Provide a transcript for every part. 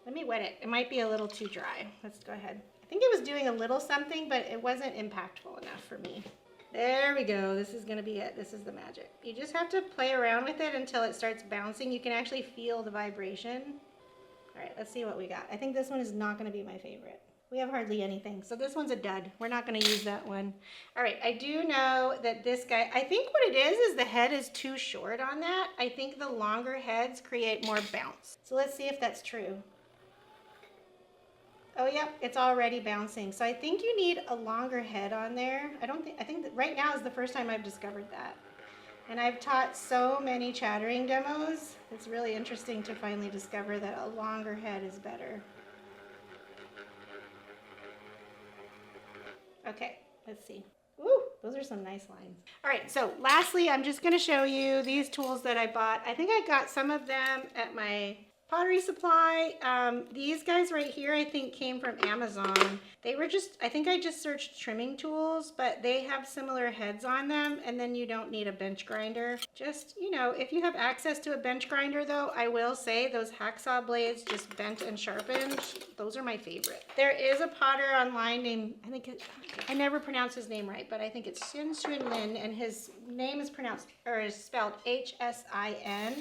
Let me wet it. It might be a little too dry. Let's go ahead. I think it was doing a little something, but it wasn't impactful enough for me. There we go. This is gonna be it. This is the magic. You just have to play around with it until it starts bouncing. You can actually feel the vibration. All right, let's see what we got. I think this one is not gonna be my favorite. We have hardly anything, so this one's a dud. We're not gonna use that one. All right, I do know that this guy, I think what it is the head is too short on that. I think the longer heads create more bounce. So let's see if that's true. Oh, yep, it's already bouncing. So I think you need a longer head on there. I think that right now is the first time I've discovered that. And I've taught so many chattering demos. It's really interesting to finally discover that a longer head is better. Okay, let's see. Ooh, those are some nice lines. All right, so lastly, I'm just gonna show you these tools that I bought. I think I got some of them at my pottery supply. These guys right here, I think came from Amazon. They were just, I think I just searched trimming tools, but they have similar heads on them, and then you don't need a bench grinder. Just, you know, if you have access to a bench grinder though, I will say those hacksaw blades just bent and sharpened, those are my favorite. There is a potter online named, I never pronounce his name right, but I think it's Sin Xuan Lin, and his name is pronounced, or is spelled H-S-I-N.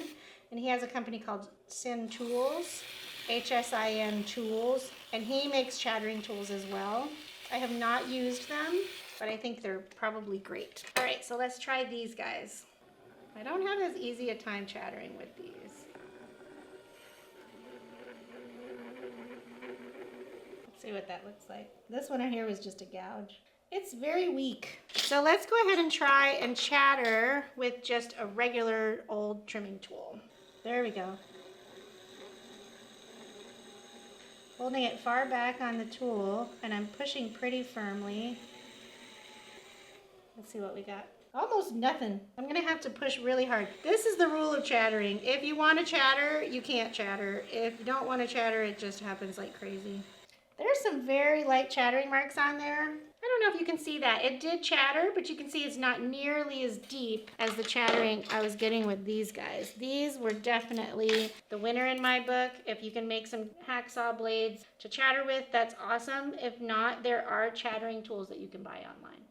And he has a company called Sin Tools, H-S-I-N Tools, and he makes chattering tools as well. I have not used them, but I think they're probably great. All right, so let's try these guys. I don't have as easy a time chattering with these. Let's see what that looks like. This one here was just a gouge. It's very weak. So let's go ahead and try and chatter with just a regular old trimming tool. There we go. Holding it far back on the tool, and I'm pushing pretty firmly. Let's see what we got. Almost nothing. I'm gonna have to push really hard. This is the rule of chattering. If you want to chatter, you can't chatter. If you don't want to chatter, it just happens like crazy. There's some very light chattering marks on there. I don't know if you can see that. It did chatter, but you can see it's not nearly as deep as the chattering I was getting with these guys. These were definitely the winner in my book. If you can make some hacksaw blades to chatter with, that's awesome. If not, there are chattering tools that you can buy online.